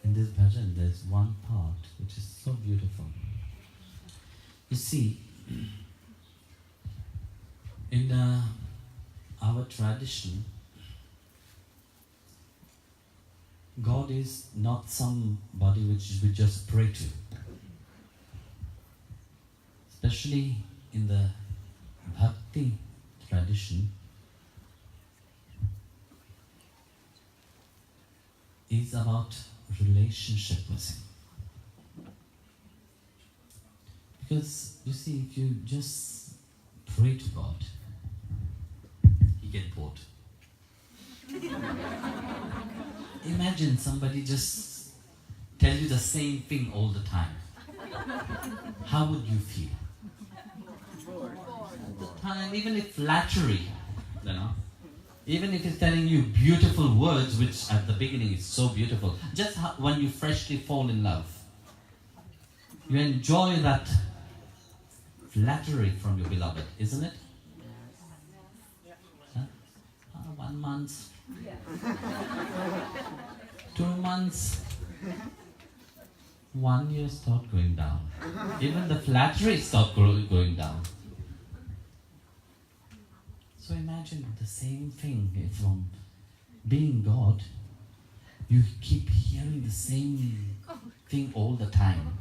In this bhajan, there's one part which is so beautiful. You see, in our tradition, God is not somebody which we just pray to. Especially in the bhakti tradition, is about relationship with Him. Because you see, if you just pray to God, you get bored. Imagine somebody just tell you the same thing all the time. How would you feel? At the time, even if flattery, even if it's telling you beautiful words, which at the beginning is so beautiful, just when you freshly fall in love, you enjoy that flattery from your beloved, isn't it? Huh? 1 month, 2 months, 1 year start going down. Even the flattery start going down. So imagine the same thing from being God. You keep hearing the same thing all the time.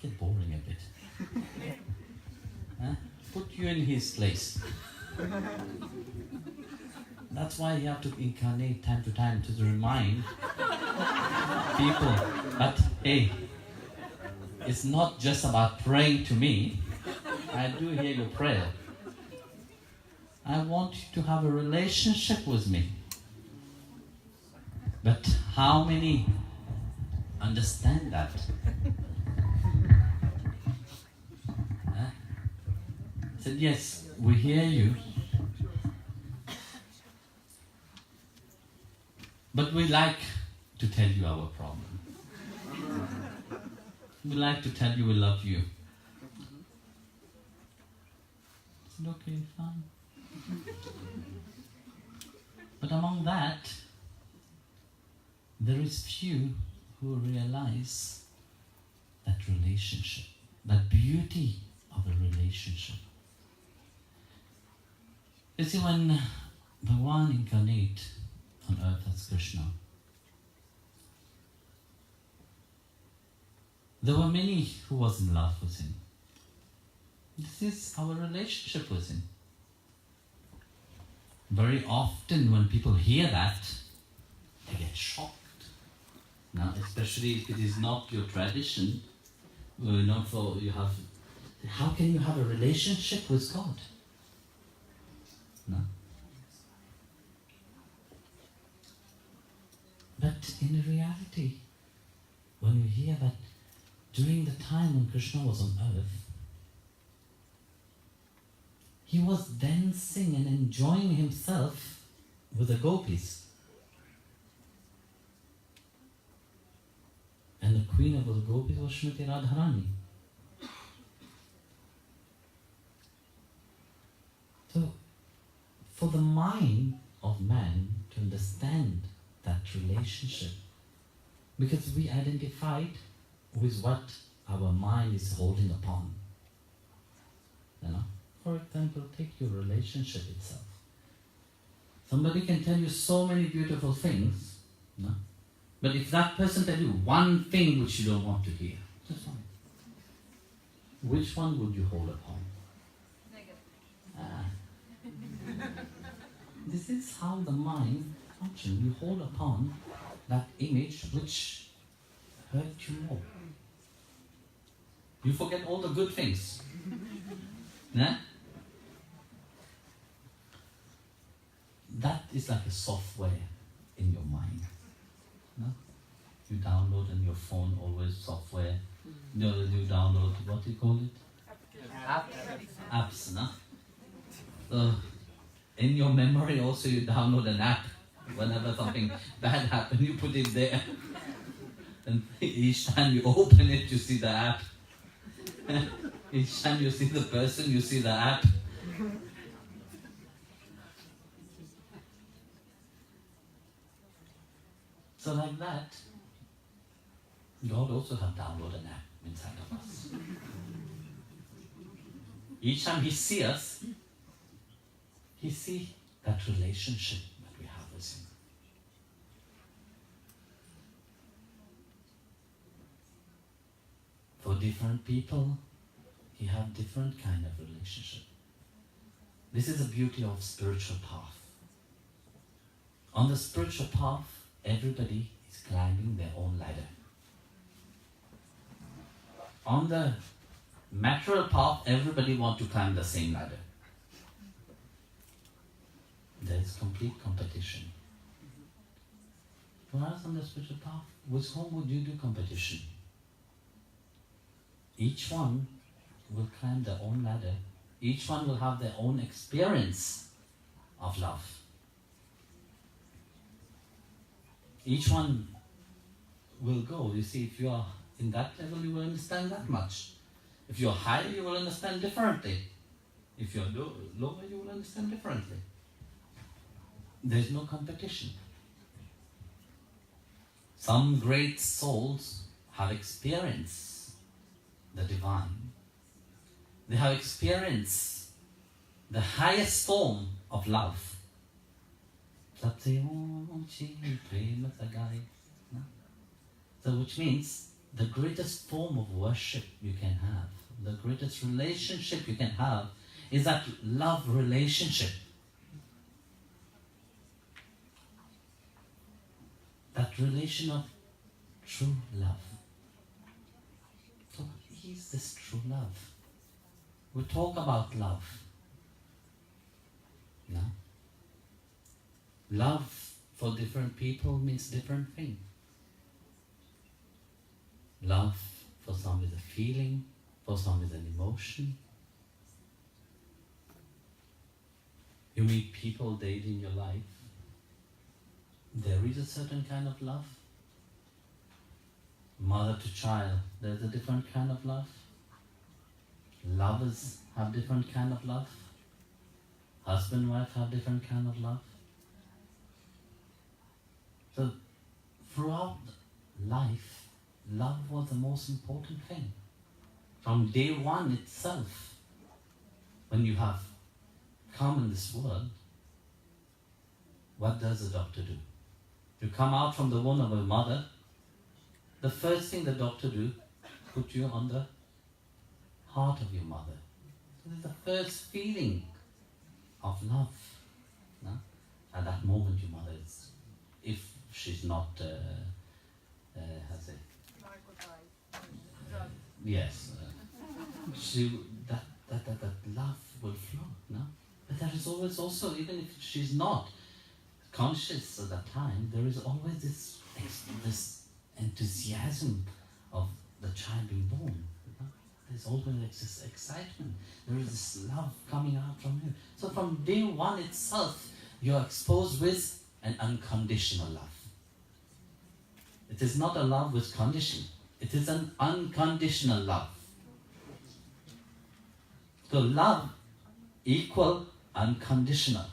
Get boring a bit. Huh? Put you in His place. That's why you have to incarnate time to time to remind people. But hey, it's not just about praying to me. I do hear your prayer. I want you to have a relationship with me. But how many understand that? Huh? I said, yes, we hear you. But we like to tell you our problem. We like to tell you we love you. I said, okay, fine. But among that, there is few who realize that relationship, that beauty of a relationship. You see, when Bhagavan incarnate on earth as Krishna, there were many who was in love with Him. This is our relationship with Him. Very often when people hear that, they get shocked. Now, especially if it is not your tradition, how can you have a relationship with God? No. But in reality, when you hear that during the time when Krishna was on earth, He was dancing and enjoying Himself with the gopis. And the queen of the gopis was Srimati Radharani. So, for the mind of man to understand that relationship, because we identified with what our mind is holding upon. For example, take your relationship itself. Somebody can tell you so many beautiful things, but if that person tells you one thing which you don't want to hear, just one. Which one would you hold upon? Negative. This is how the mind functions. You hold upon that image which hurt you more. You forget all the good things. Yeah? That is like a software in your mind. No? You download on your phone always software. You download, what do you call it? Apps, no? So, in your memory also you download an app. Whenever something bad happens, you put it there. And each time you open it, you see the app. Each time you see the person, you see the app. So like that, God also has downloaded an app inside of us. Each time He sees us, He sees that relationship that we have with Him. For different people, He has different kind of relationship. This is the beauty of spiritual path. On the spiritual path, everybody is climbing their own ladder. On the material path, everybody wants to climb the same ladder. There is complete competition. For us on the spiritual path, with whom would you do competition? Each one will climb their own ladder. Each one will have their own experience of love. Each one will go. You see, if you are in that level, you will understand that much. If you're higher, you will understand differently. If you're lower, you will understand differently. There's no competition. Some great souls have experienced the divine. They have experienced the highest form of love. So which means the greatest form of worship you can have, the greatest relationship you can have is that love relationship. That relation of true love. So what is this true love? We talk about love. No? Love for different people means different things. Love for some is a feeling, for some is an emotion. You meet people daily in your life. There is a certain kind of love. Mother to child, there's a different kind of love. Lovers have different kind of love. Husband and wife have different kind of love. So throughout life, love was the most important thing. From day one itself, when you have come in this world, what does the doctor do? You come out from the womb of a mother, the first thing the doctor do, put you on the heart of your mother. So this is the first feeling of love. No? At that moment your mother is, if she's not, that love will flow. No? But there is always also, even if she's not conscious at that time, there is always this enthusiasm of the child being born. You know? There's always this excitement. There is this love coming out from you. So from day one itself, you're exposed with an unconditional love. It is not a love with condition. It is an unconditional love. So love equal unconditional.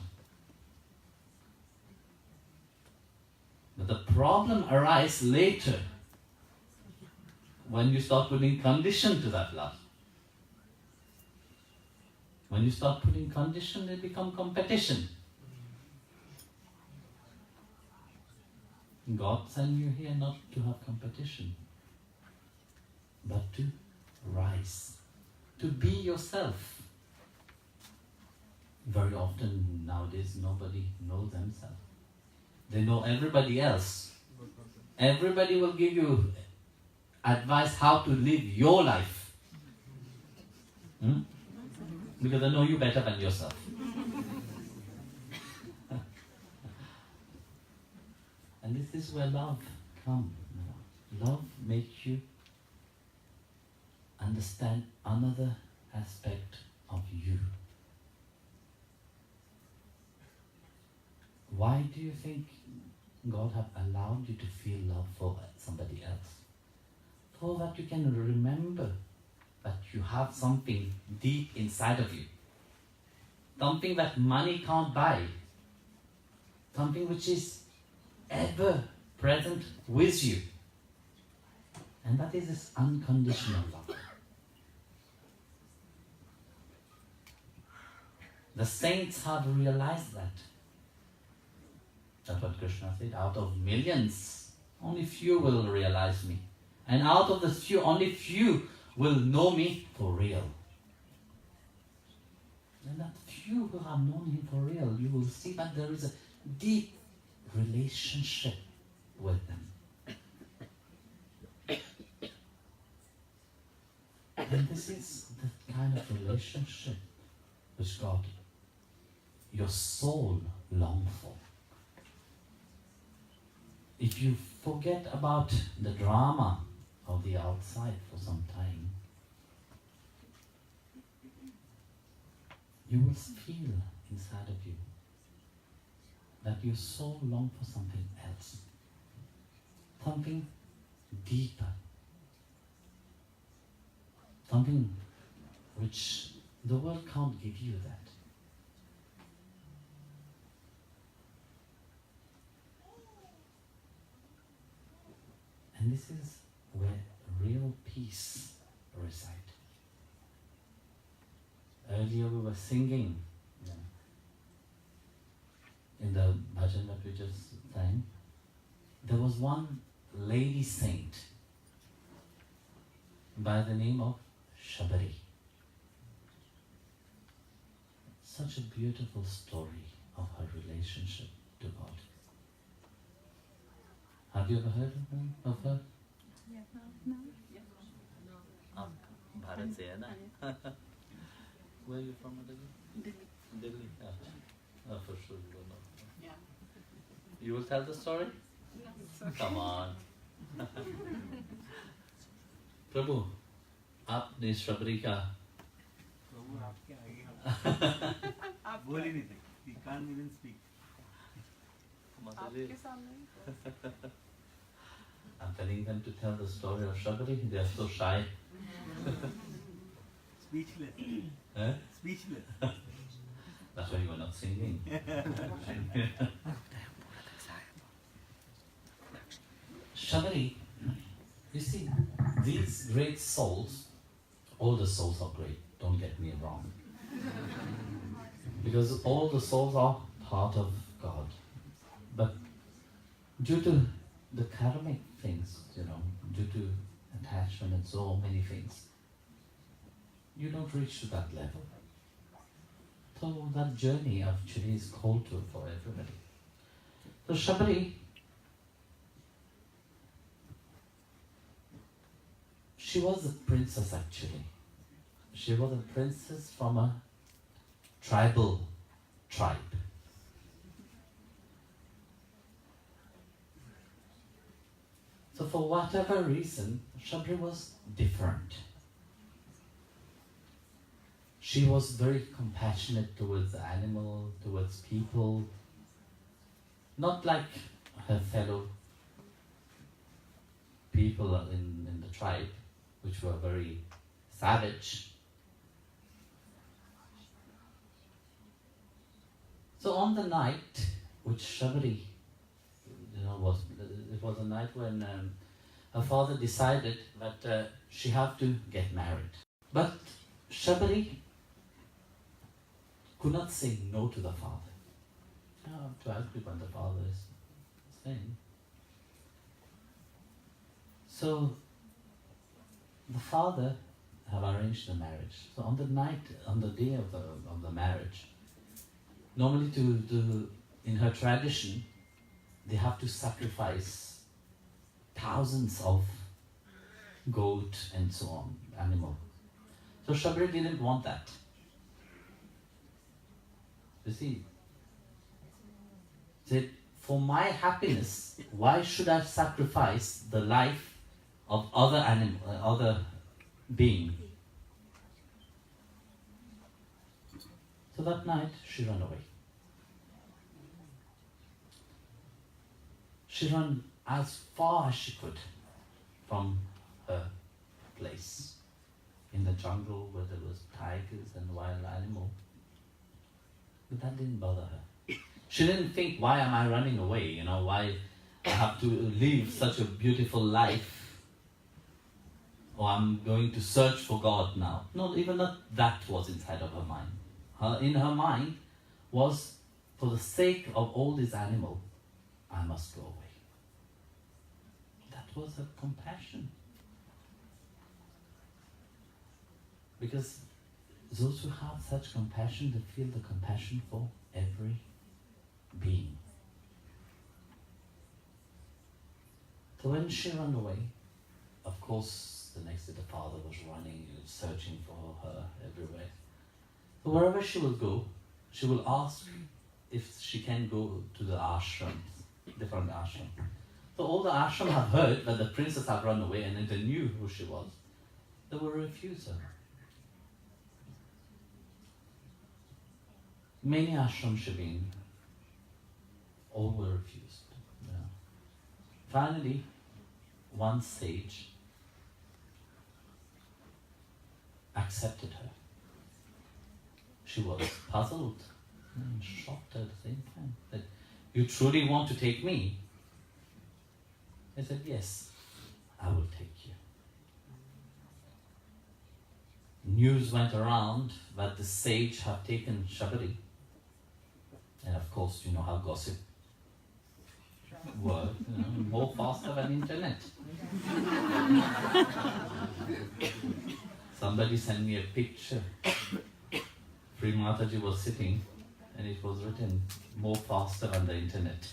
But the problem arises later when you start putting condition to that love. When you start putting condition, they become competition. God sent you here not to have competition, but to rise, to be yourself. Very often nowadays nobody knows themselves. They know everybody else. Everybody will give you advice how to live your life. Hmm? Because I know you better than yourself. And this is where love comes. Love makes you understand another aspect of you. Why do you think God have allowed you to feel love for somebody else? So that you can remember that you have something deep inside of you. Something that money can't buy. Something which is ever present with you. And that is this unconditional love. The saints have realized that. That's what Krishna said. Out of millions, only few will realize me. And out of the few, only few will know me for real. And that few who have known him for real, you will see that there is a deep relationship with them. And this is the kind of relationship which God, your soul, longs for. If you forget about the drama of the outside for some time, you will feel inside of you that your soul longs for something else, something deeper, something which the world can't give you that. And this is where real peace resides. Earlier we were singing in the bhajan that we just sang. There was one lady saint by the name of Shabari. Such a beautiful story of her relationship to God. Have you ever heard of her? Yeah, no. Bharat se hai na? Where are you from, Delhi? Delhi. Oh, for sure you don't know. Yeah. You will tell the story? No, it's okay. Come on. Prabhu, आपने शबरी का प्रभु आपके आगे बोल ही नहीं सकते. He can't even speak. आपके सामने. I'm telling them to tell the story of Shabari. They are so shy. Speechless. Eh? Speechless. That's why you are not singing. Shabari, you see, these great souls, all the souls are great, don't get me wrong. Because all the souls are part of God. But due to the karmic things, due to attachment and so many things, you don't reach to that level. So that journey actually is called to for everybody. So Shabari, she was a princess actually. She was a princess from a tribal tribe. So for whatever reason, Shabari was different. She was very compassionate towards animals, towards people, not like her fellow people in the tribe, which were very savage. So on the night which Shabari, it was a night when her father decided that she had to get married. But Shabari could not say no to the father. I have to ask you what the father is saying. So the father have arranged the marriage. So on the day of the marriage, normally in her tradition, they have to sacrifice thousands of goat and so on, animal. So Shabri didn't want that. You see, said, for my happiness, why should I sacrifice the life of other being? So that night, she ran away. She ran as far as she could from her place in the jungle where there was tigers and wild animals. But that didn't bother her. She didn't think, why am I running away? Why I have to live such a beautiful life? Or I'm going to search for God now. No, even not that was inside of her mind. In her mind was, for the sake of all these animals, I must go away. That was her compassion. Because those who have such compassion, they feel the compassion for every being. So when she ran away, of course, the next day the father was running, searching for her everywhere. So wherever she will go, she will ask if she can go to the ashrams, different ashrams. So all the ashrams have heard that the princess had run away, and then they knew who she was. They will refuse her. Many ashrams she've been, all were refused. Yeah. Finally, one sage accepted her. She was puzzled and shocked at the same time. That, you truly want to take me? I said, yes, I will take you. News went around that the sage had taken Shabari. And of course, you know how gossip works, more faster than internet. Somebody sent me a picture. Sri Mataji was sitting, and it was written, more faster than the internet.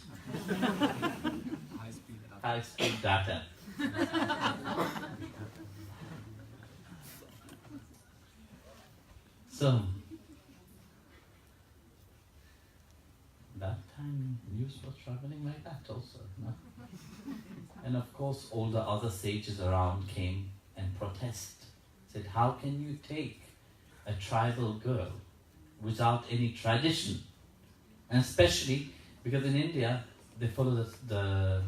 High speed data. So, that time news was traveling like that also. No? And of course all the other sages around came and protested. Said, how can you take a tribal girl without any tradition? And especially because in India they follow the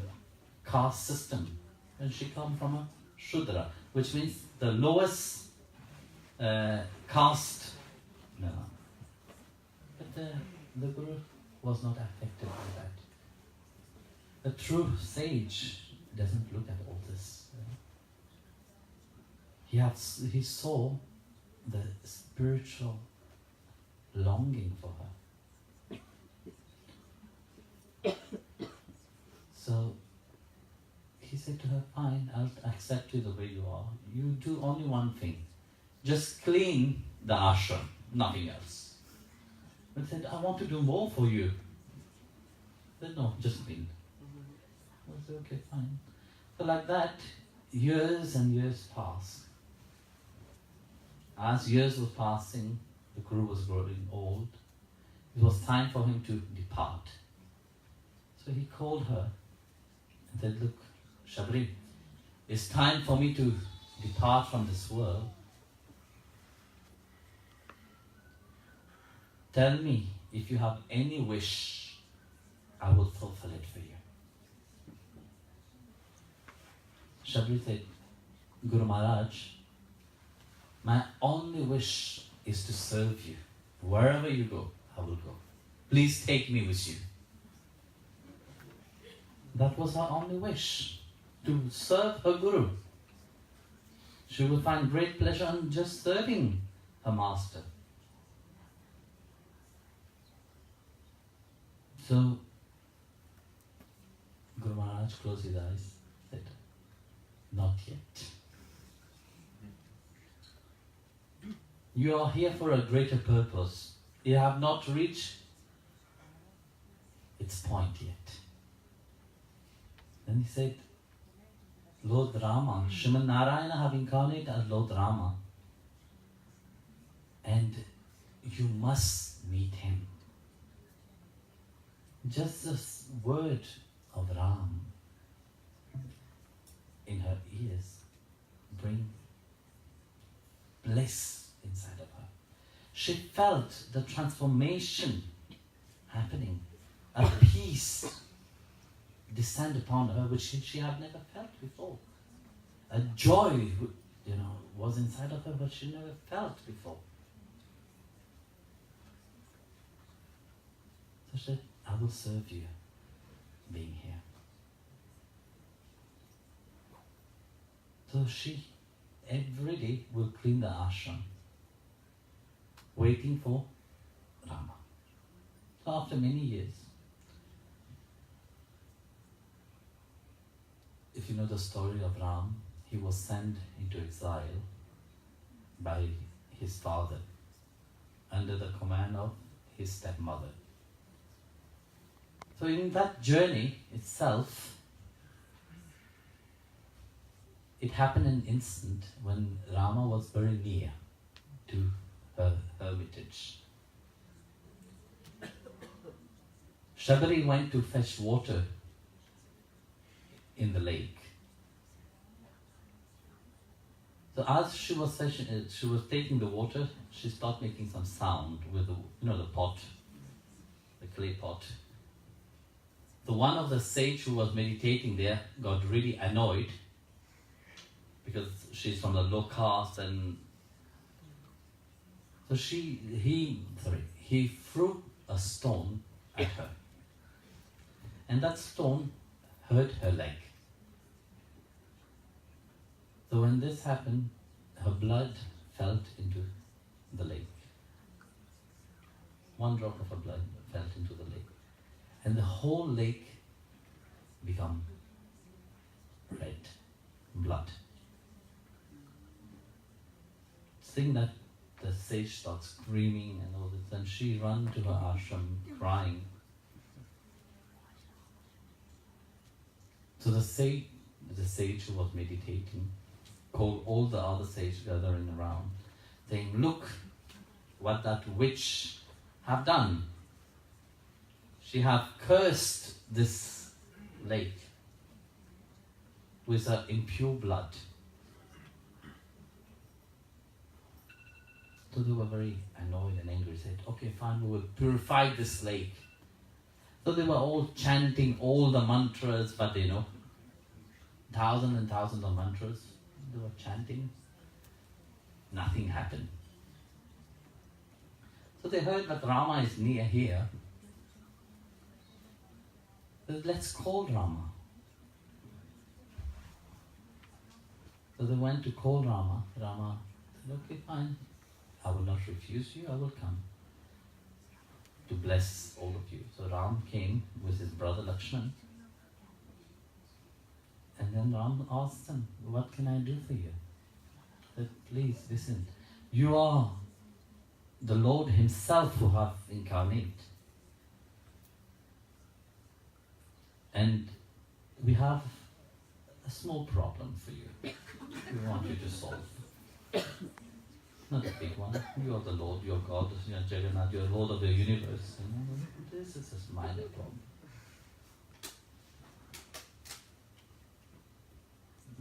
caste system. And she comes from a Shudra, which means the lowest caste. No. But the Guru was not affected by that. The true sage doesn't look at all this. He saw the spiritual longing for her. So he said to her, fine, I'll accept you the way you are. You do only one thing. Just clean the ashram, nothing else. But he said, I want to do more for you. He said, no, just clean. I said, okay, fine. So like that, years and years passed. As years were passing, the Guru was growing old. It was time for him to depart. So he called her and said, look, Shabri, it's time for me to depart from this world. Tell me if you have any wish, I will fulfill it for you. Shabri said, Guru Maharaj, my only wish is to serve you. Wherever you go, I will go. Please take me with you. That was her only wish, to serve her Guru. She will find great pleasure in just serving her master. So, Guru Maharaj closed his eyes, said, not yet. You are here for a greater purpose. You have not reached its point yet. Then he said, Lord Rama, Sriman Narayana have incarnated as Lord Rama. you must meet him. Just this word of Ram in her ears bring bliss inside of her. She felt the transformation happening, a peace descend upon her which she had never felt before. A joy, was inside of her but she never felt before. So she said, I will serve you being here. So she every day will clean the ashram, waiting for Rama. So after many years, if you know the story of Ram, he was sent into exile by his father under the command of his stepmother. So in that journey itself, it happened in an instant when Rama was very near to her hermitage. Shabari went to fetch water in the lake. So as she was taking the water, she started making some sound with the pot, the clay pot. So one of the sage who was meditating there got really annoyed because she's from the low caste, and so he threw a stone at her, and that stone hurt her leg. So when this happened, her blood fell into the lake. One drop of her blood fell into the lake, and the whole lake became red, blood. Seeing that, the sage starts screaming and all this, and she ran to her ashram crying. So the sage who was meditating called all the other sages gathering around, saying, look what that witch have done. She have cursed this lake with her impure blood. So they were very annoyed and angry, said, okay, fine, we will purify this lake. So they were all chanting all the mantras, but thousands and thousands of mantras. They were chanting. Nothing happened. So they heard that Rama is near here. They said, let's call Rama. So they went to call Rama. Rama said, okay, fine. I will not refuse you, I will come to bless all of you. So Ram came with his brother Lakshman. And then Ram asked him, what can I do for you? He said, please listen, you are the Lord himself who have incarnated. And we have a small problem for you. We want you to solve. Not a big one. You are the Lord, you are God, you are Jagannath, you are Lord of the universe. This is a minor problem.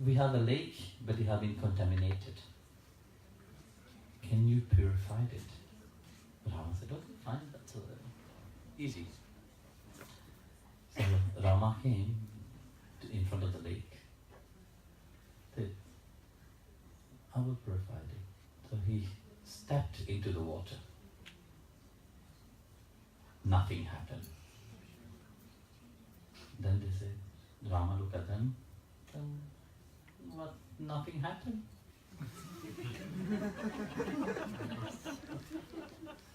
We have a lake, but you have been contaminated. Can you purify it? Rama said, okay, fine, that's easy. So Rama came in front of the lake. Said, I will purify it. So he stepped into the water. Nothing happened. Then they said, Rama looked at them. What? Nothing happened.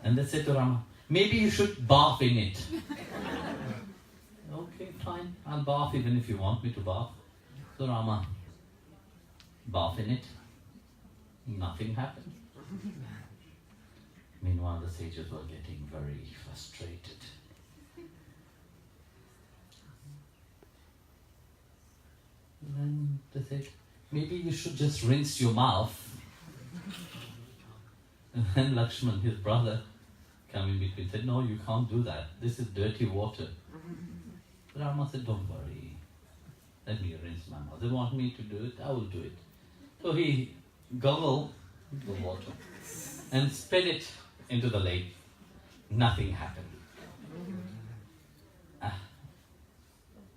And they said to Rama, maybe you should bath in it. Okay, fine. I'll bath even if you want me to bath. So Rama bathed in it. Nothing happened. Meanwhile, the sages were getting very frustrated. And then they said, maybe you should just rinse your mouth. And then Lakshman, his brother, come in between, said, no, you can't do that. This is dirty water. Rama said, don't worry. Let me rinse my mouth. They want me to do it, I will do it. So he gobbled the water and spit it into the lake. Nothing happened.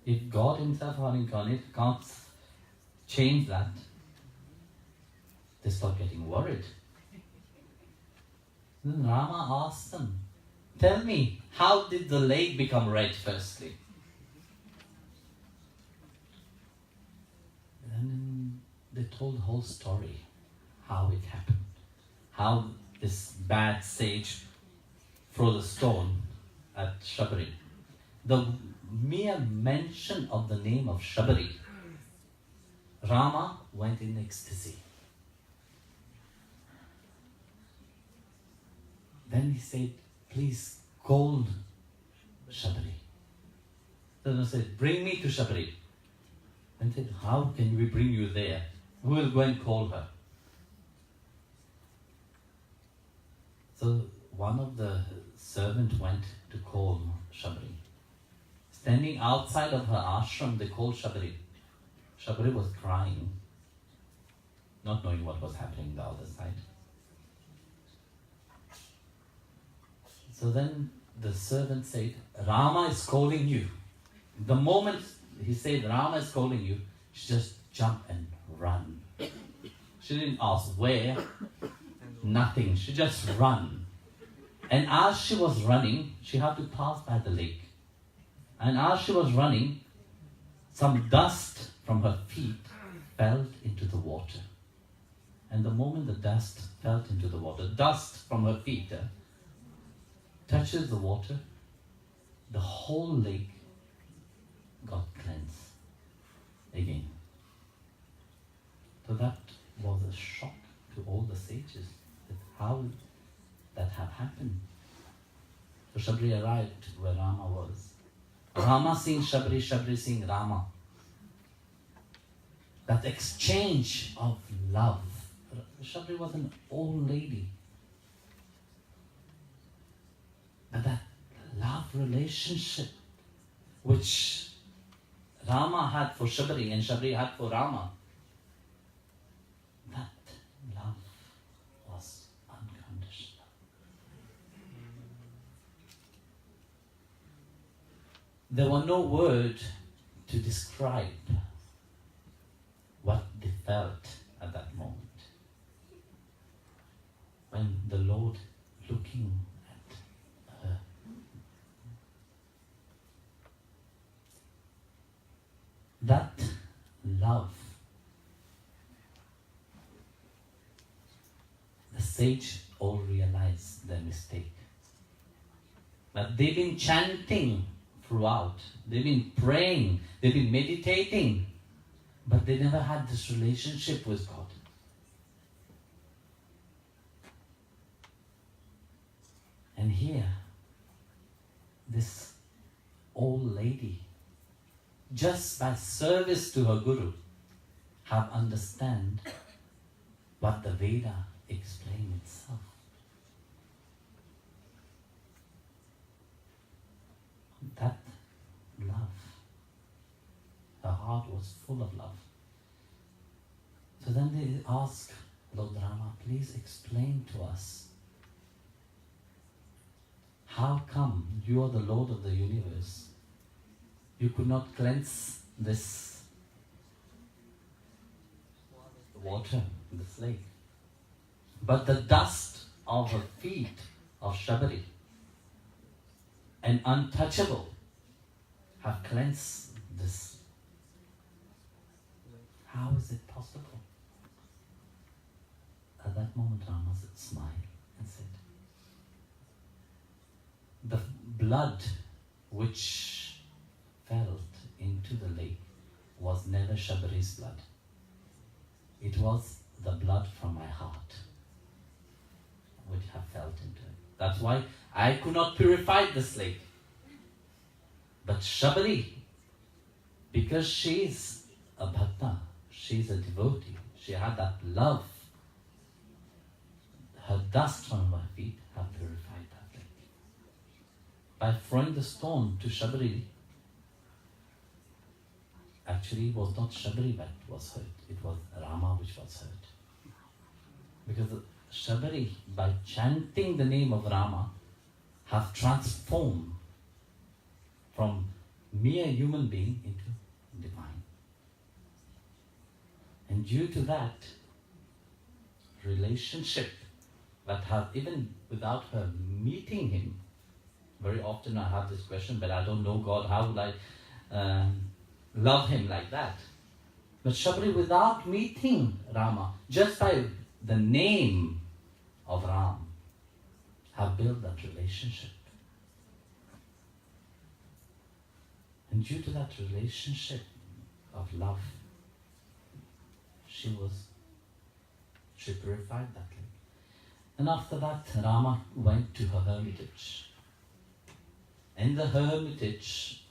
If God himself or incarnate can't change that, they start getting worried. Then Rama asked them, tell me, how did the lake become red firstly? And then they told the whole story, how it happened. How this bad sage threw the stone at Shabari. The mere mention of the name of Shabari, Rama went in ecstasy. Then he said, please call Shabari. Then he said, bring me to Shabari. And said, how can we bring you there? We will go and call her. So one of the servants went to call Shabari. Standing outside of her ashram, they called Shabari. Shabari was crying, not knowing what was happening on the other side. So then the servant said, Rama is calling you. The moment he said Rama is calling you, she just jumped and run. She didn't ask where, nothing. She just ran. And as she was running, she had to pass by the lake. And as she was running, some dust from her feet fell into the water. And the moment the dust fell into the water, dust from her feet touches the water, the whole lake got cleansed again. So that was a shock to all the sages, that how that had happened. So Shabari arrived where Rama was. Rama seeing Shabari, Shabari seeing Rama. That exchange of love. Shabari was an old lady. But that love relationship which Rama had for Shabari and Shabari had for Rama, that love was unconditional. There were no words to describe what they felt at that moment. When the Lord looking at her, that love, the sage all realized their mistake. But they've been chanting throughout, they've been praying, they've been meditating, but they never had this relationship with God. And here, this old lady, just by service to her guru, have understand what the Veda explains itself. That love, her heart was full of love. So then they ask Lord Rama, please explain to us, how come you are the Lord of the universe? You could not cleanse this water in this lake. But the dust of her feet of Shabari and untouchable have cleansed this. How is it possible? At that moment Rama smiled and said, the blood which fell into the lake was never Shabari's blood. It was the blood from my heart which have felt into it. That's why I could not purify this lake. But Shabari, because she's a bhakta, she's a devotee, she had that love, her dust from her feet have purified that lake. by throwing the stone to Shabari, actually it was not Shabari that was hurt, it was Rama which was hurt. Because Shabari, by chanting the name of Rama, have transformed from mere human being into divine. And due to that relationship that have, even without her meeting him, very often I have this question, but I don't know God, how would I love him like that? But Shabari, without meeting Rama, just by the name of Ram, have built that relationship. And due to that relationship of love, she purified that lake. And after that, Rama went to her hermitage. In the hermitage,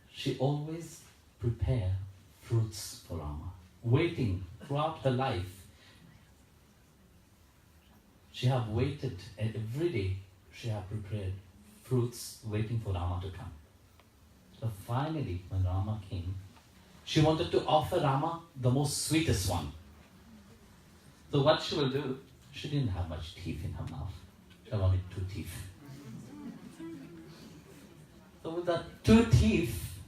she always prepared fruits for Rama, waiting throughout her life. She have waited, and every day she have prepared fruits waiting for Rama to come. So finally, when Rama came, she wanted to offer Rama the most sweetest one. So what she will do, she didn't have much teeth in her mouth. She had only 2 teeth. So with that 2 teeth,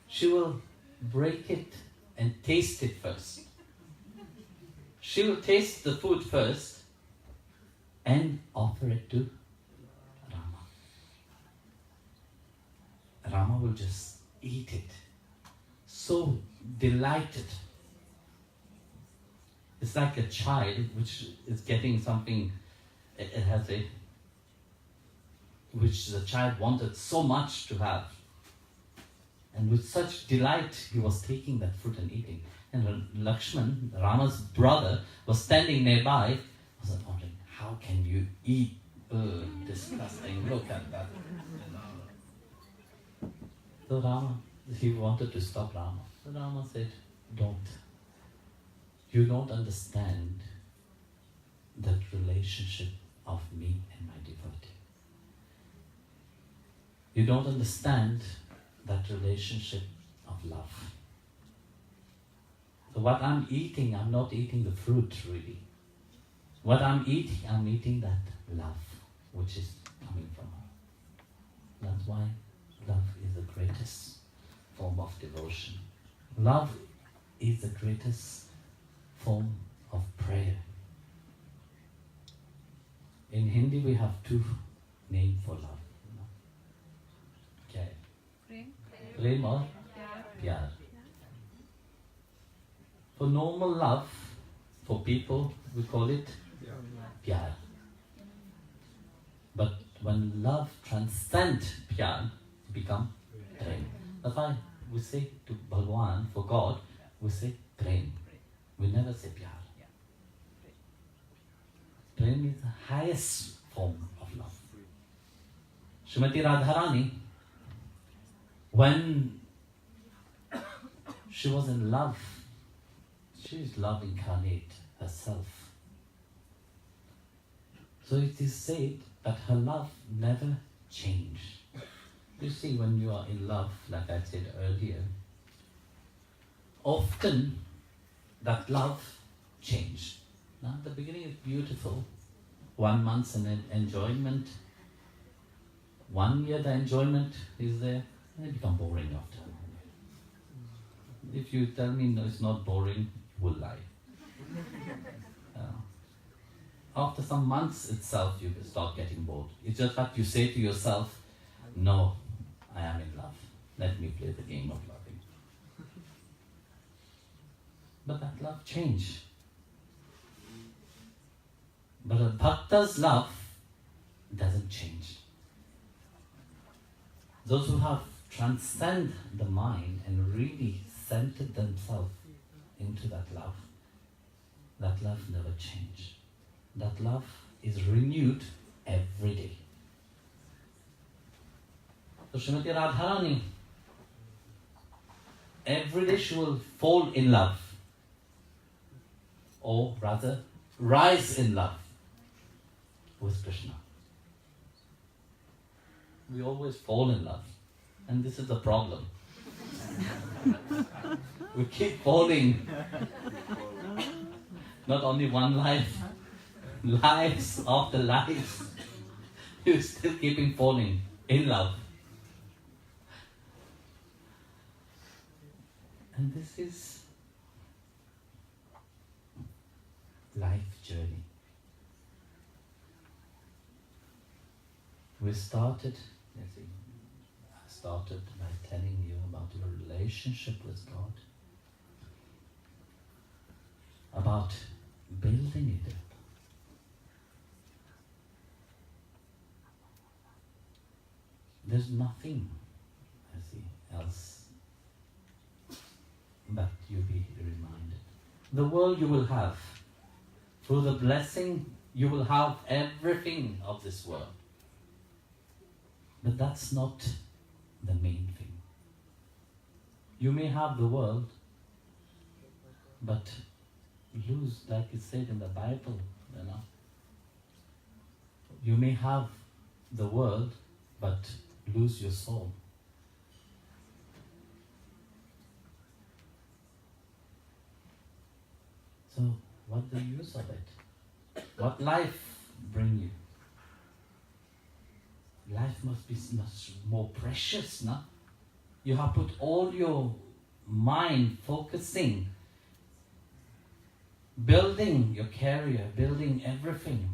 she will break it and taste it first. She will taste the food first and offer it to Rama. Rama will just eat it, so delighted. It's like a child which is getting something, it has a, which the child wanted so much to have. And with such delight, he was taking that fruit and eating. And when Lakshman, Rama's brother, was standing nearby, was wondering, how can you eat? Disgusting, look at that. So Rama, he wanted to stop Rama. So Rama said, don't. You don't understand that relationship of me and my devotee. You don't understand that relationship of love. So what I'm eating, I'm not eating the fruit really. What I'm eating that love which is coming from her. That's why love is the greatest form of devotion. Love is the greatest form of prayer. In Hindi we have 2 names for love. Okay. Prem or pyar. For normal love, for people, we call it pyar. But when love transcends pyar, it becomes prem. That's why we say to Bhagwan, for God, we say prem. We never say pyar. Prem is the highest form of love. Srimati Radharani, when she was in love, she is love incarnate herself. So it is said that her love never changed. You see, when you are in love, like I said earlier, often that love changed. Now, the beginning is beautiful. 1 month an enjoyment. 1 year the enjoyment is there, and it becomes boring after. If you tell me no, it's not boring, you will lie. After some months itself, you will start getting bored. It's just that you say to yourself, no, I am in love. Let me play the game of loving. But that love changed. But a bhakta's love doesn't change. Those who have transcended the mind and really centered themselves into that love never changes. That love is renewed every day. So Srimati Radharani, every day she will fall in love, or rather rise in love with Krishna. We always fall in love. And this is the problem. We keep falling. Not only one life, lives after lives. You're still keeping falling in love. And this is life journey. We started by telling you about your relationship with God, about building it up. There's nothing else but you be reminded. The world you will have, through the blessing, you will have everything of this world. But that's not the main thing. You may have the world, but lose, like it said in the Bible, You may have the world, but lose your soul. So, what's the use of it? What life bring you? Life must be much more precious, no? You have put all your mind focusing, building your career, building everything,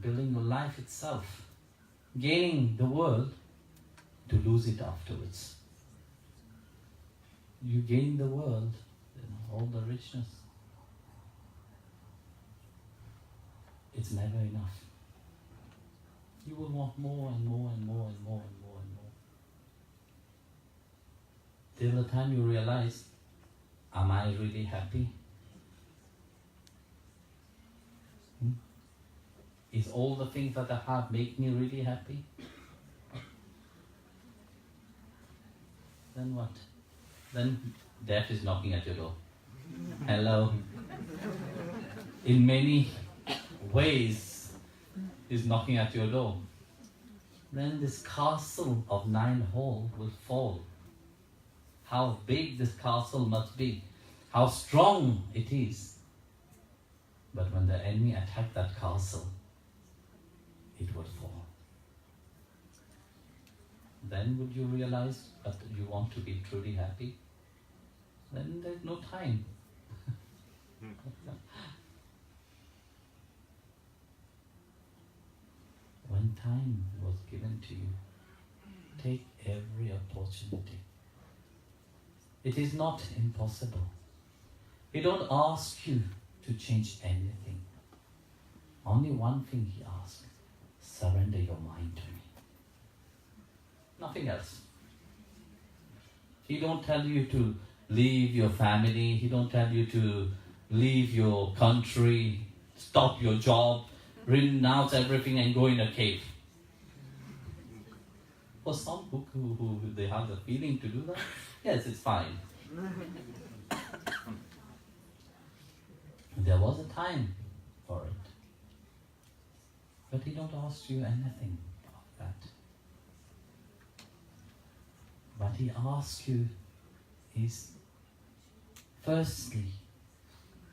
building your life itself, gaining the world to lose it afterwards. You gain the world, all the richness. It's never enough. You will want more and more and more and more and more and more. Till the time you realize, am I really happy? Is all the things that I have make me really happy? Then what? Then death is knocking at your door. Hello. In many ways, is knocking at your door. Then this castle of 9 halls will fall. How big this castle must be, how strong it is. But when the enemy attacked that castle, it would fall. Then would you realize that you want to be truly happy? Then there's no time. When time was given to you, take every opportunity. It is not impossible. He don't ask you to change anything. Only one thing he asks, surrender your mind to me. Nothing else. He don't tell you to leave your family. He don't tell you to leave your country, stop your job, renounce everything and go in a cave. For some who they have the feeling to do that, yes, it's fine. There was a time for it. But he don't ask you anything of that. What he asks you is, firstly,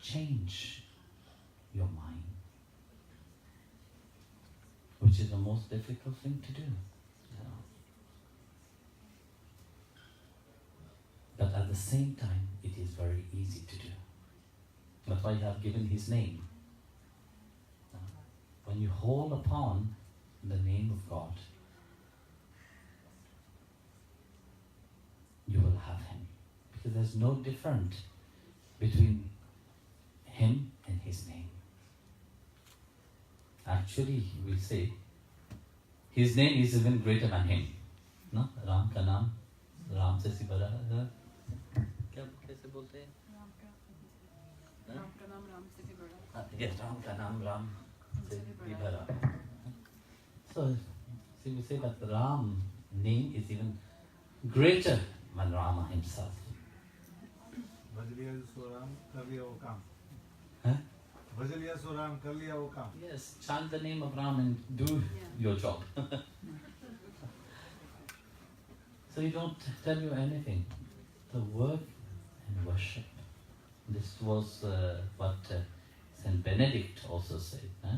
change your mind, which is the most difficult thing to do. But at the same time, it is very easy to do. That's why you have given his name. When you hold upon the name of God, you will have him. Because there's no difference between him and his name. Actually, we say, his name is even greater than him. No? Ram ka naam, Ram se si bada hai. कैसे बोलते हैं? राम का नाम राम से भी बड़ा. Yes, Ram ka naam Ram se भी बड़ा. So, see, we say that the Ram name is even greater than Rama himself. भजलिया सो राम कर लिया वो काम. Huh? भजलिया सो राम कर लिया वो काम. Yes, chant the name of Ram and do your job. So he don't tell you anything. The work and worship. This was what Saint Benedict also said. Huh?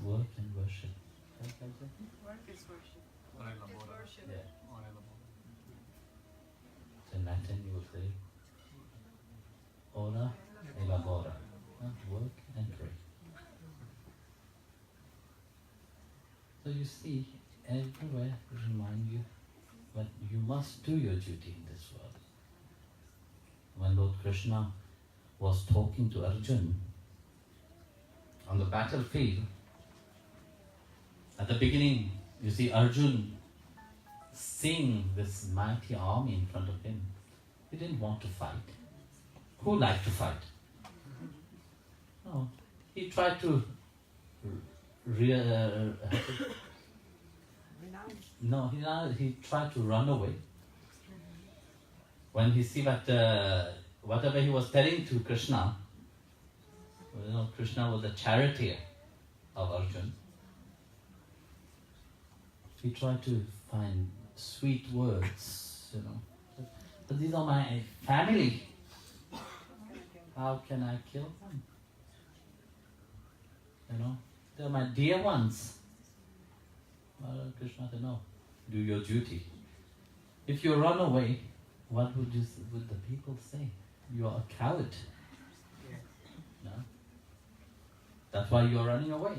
Work and worship. Work is worship. Ora It's elabora. worship. Yeah. Ora elabora. In Latin you will say ora elabora. Work and pray. So you see, everywhere remind you that you must do your duty in this world. When Lord Krishna was talking to Arjun on the battlefield, at the beginning, you see Arjun seeing this mighty army in front of him. He didn't want to fight. Who liked to fight? No. He tried to he tried to run away. When he see that whatever he was telling to Krishna, Krishna was a charioteer of Arjun. He tried to find sweet words, But these are my family. How can I kill them? They're my dear ones. Well, Krishna said, no, do your duty. If you run away, what would the people say? You are a coward. No? That's why you are running away.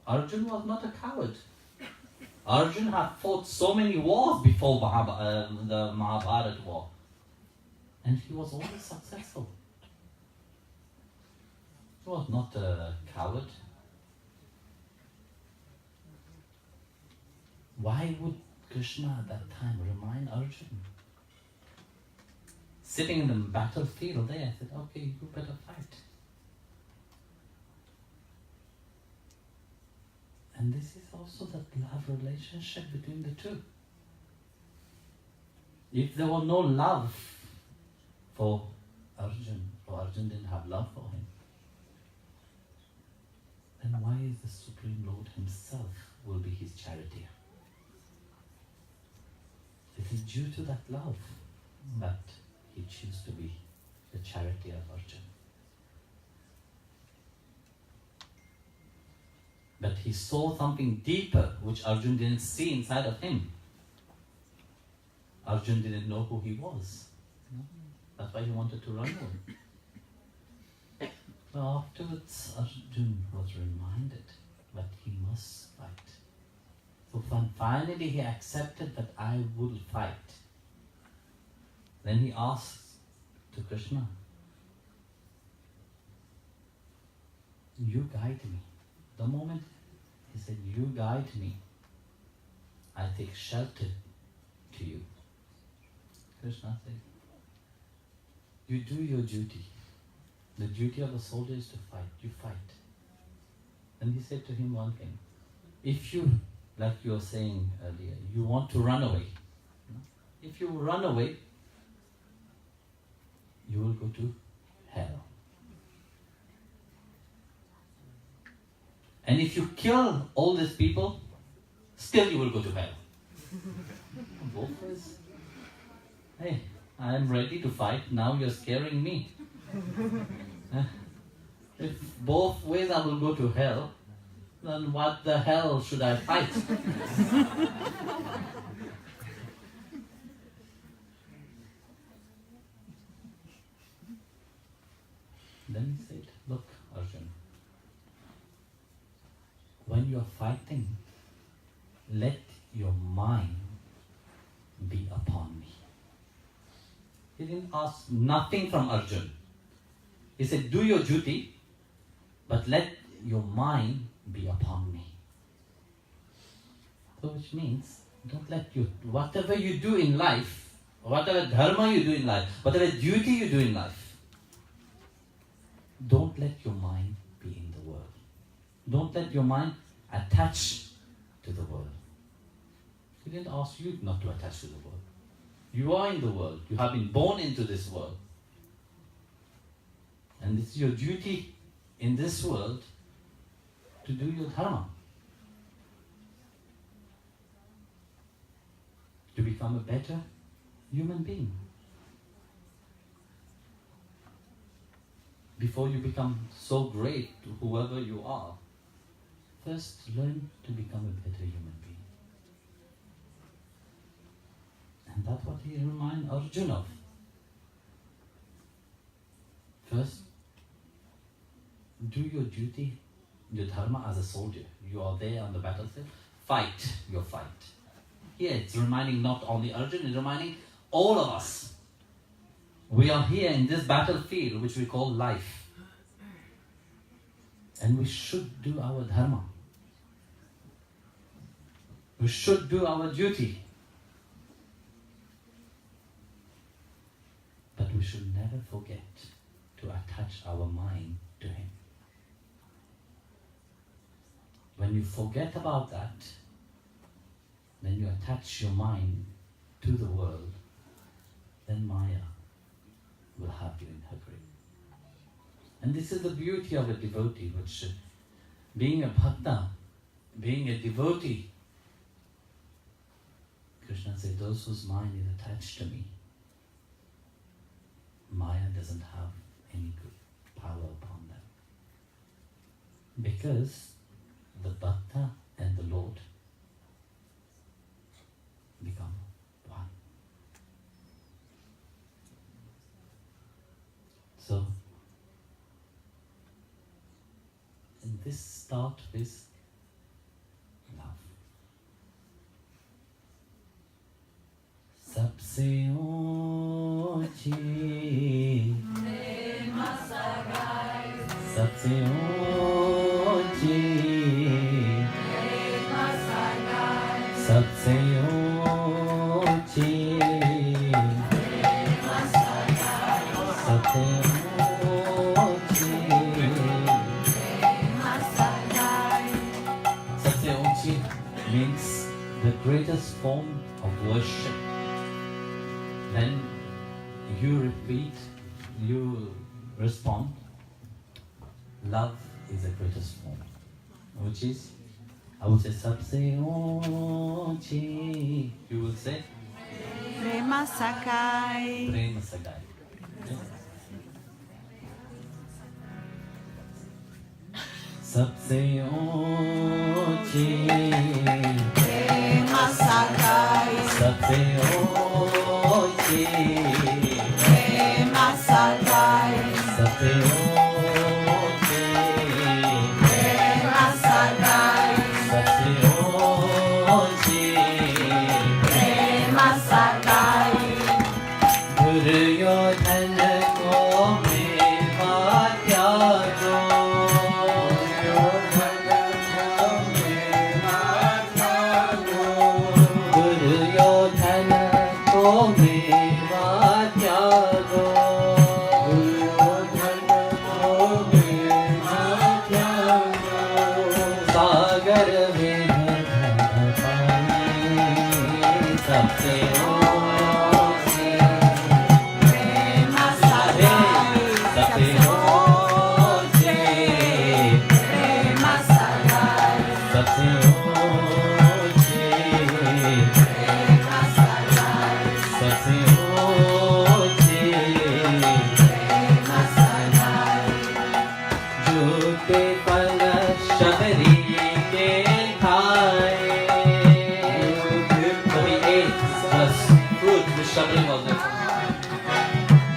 Arjun was not a coward. Arjun had fought so many wars before the Mahabharata war. And he was always successful. He was not a coward. Why would Krishna at that time remind Arjun? Sitting in the battlefield there, I said, okay, you better fight. And this is also that love relationship between the two. If there was no love for Arjun, or Arjun didn't have love for him, then why is the Supreme Lord himself will be his charioteer? It is due to that love that he chose to be the charioteer of Arjun. But he saw something deeper which Arjun didn't see inside of him. Arjun didn't know who he was. That's why he wanted to run away. But afterwards, Arjun was reminded that he must fight. So finally he accepted that I will fight. Then he asked to Krishna, you guide me. The moment he said, you guide me, I take shelter to you. Krishna said, you do your duty. The duty of a soldier is to fight. You fight. And he said to him one thing. If you, like you were saying earlier, you want to run away. If you run away, you will go to hell. And if you kill all these people, still you will go to hell. Both ways. Hey, I am ready to fight. Now you're scaring me. If both ways I will go to hell, then what the hell should I fight? Then he said, look, Arjun, when you are fighting, let your mind be upon me. He didn't ask nothing from Arjun. He said, do your duty, but let your mind be upon me. So which means, don't let whatever you do in life, whatever dharma you do in life, whatever duty you do in life, don't let your mind be in the world. Don't let your mind attach to the world. He didn't ask you not to attach to the world. You are in the world. You have been born into this world. And it's your duty in this world to do your dharma. to become a better human being. Before you become so great, whoever you are, first learn to become a better human being. And that's what he reminds Arjuna of. First, do your duty, your dharma as a soldier. You are there on the battlefield, fight your fight. Here it's reminding not only Arjuna, it's reminding all of us. We are here in this battlefield which we call life. And we should do our dharma. We should do our duty. But we should never forget to attach our mind to Him. When you forget about that, then you attach your mind to the world, then Maya will have you in her grip. And this is the beauty of a devotee, which being a bhakta, being a devotee, Krishna said, those whose mind is attached to me, Maya doesn't have any good power upon them. Because the bhakta and the Lord become one. So, and this start with love. Sabse ऊंची सबसे ऊंची सबसे ऊंची सबसे ऊंची सबसे ऊंची means the greatest form of worship. Then you repeat, you respond, love is the greatest form, which is, I would say, sabse ऊंची. You will say, Prema Sakai. Prema Sakai. Sabse ऊंची Prema Sakai. सबसे ऊंची Prema Sakai. सबसे ऊंची Prema Sakai. सबसे ऊंची Prema Sakai. Duryodhan को मेवा त्यागो दुर्योधन को मेवा त्यागो सागर में पानी सबसे ऊंची Prema Sakai. सबसे ऊंची Prema Sakai. सबसे ऊंची Prema Sakai. सबसे ऊंची Prema Sakai. झूठे फल शबरी के खाए कभी एक बस fruit with Shabari was there.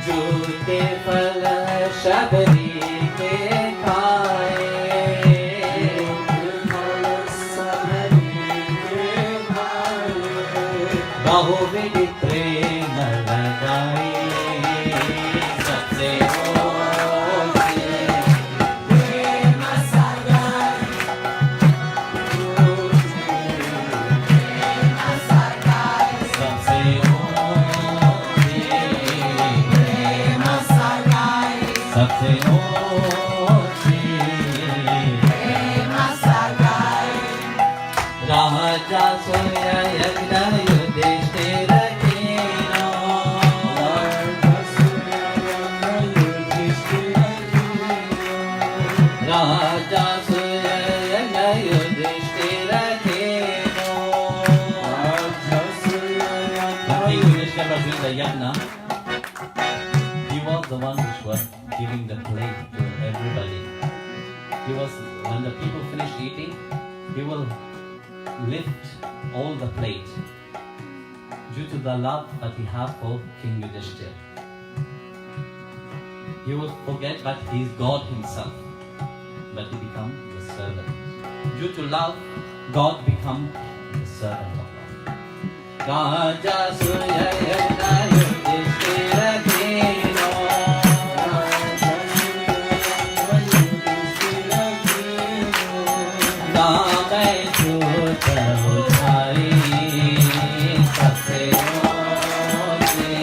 झूठे फल शबरी के खाए बहुविध प्रेम लगाए सबसे ऊंची Prema Sakai. Prema Sakai. सबसे ऊंची Prema Sakai. सबसे ऊंची Prema Sakai. राजा सूर्य यज्ञ युधिष्ठिर कीनो राजा सूर्य यज्ञ युधिष्ठिर कीनो giving the plate to everybody. He was, when the people finished eating, he will lift all the plate due to the love that he had for King Yudhishthira. He would forget that he is God himself, but he become the servant. Due to love, God become the servant of love. Raja Suyayana Yudhishthira Dino, Namai Chuta Uthai, Satse Oche,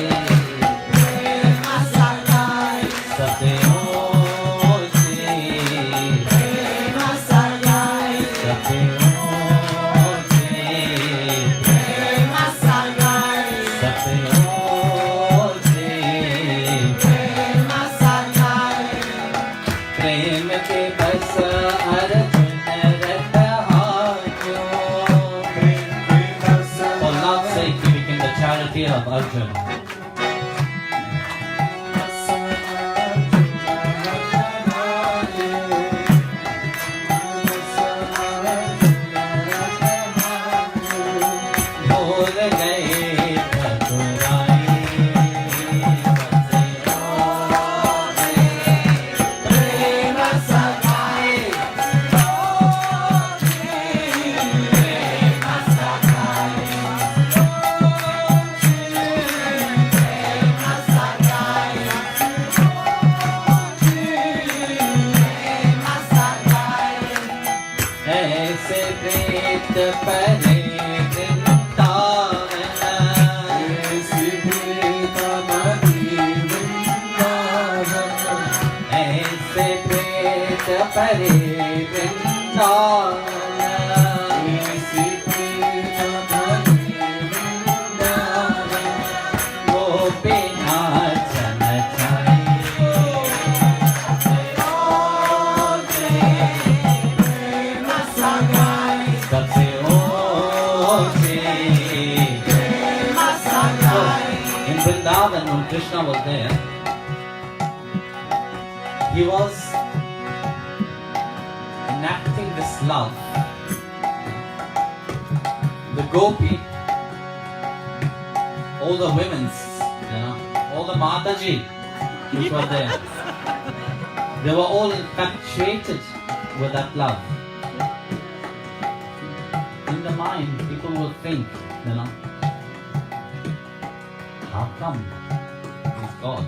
Prema Sagai, Satse Oche, Prema Sagai, Satse Oche, Prema Sagai, Satse Oche, Prema Sagai, प्रेम के बस Arjun रतहायो. For love's sake, he became the charioteer of Arjuna. भूल गए ठकुराई, बसे ओरे. Prema Sagai, Prema Sagai, Prema Sagai, Prema Sagai, ऐसे प्रेत परे वृंदावन, ऐसी प्रेता मनी वृंदावन, ऐसे प्रेत परे वृंदावन. ऐसी प्रेता मनी वृंदावन, गोपीनाथ नचाए. Prema Sagai, सबसे ऊंचे. Prema Sagai, In Vrindavan, when Krishna was there, he was enacting this love. The gopi, all the women's, all the Mataji which were there, they were all infatuated with that love. In the mind, people would think, how come he's God?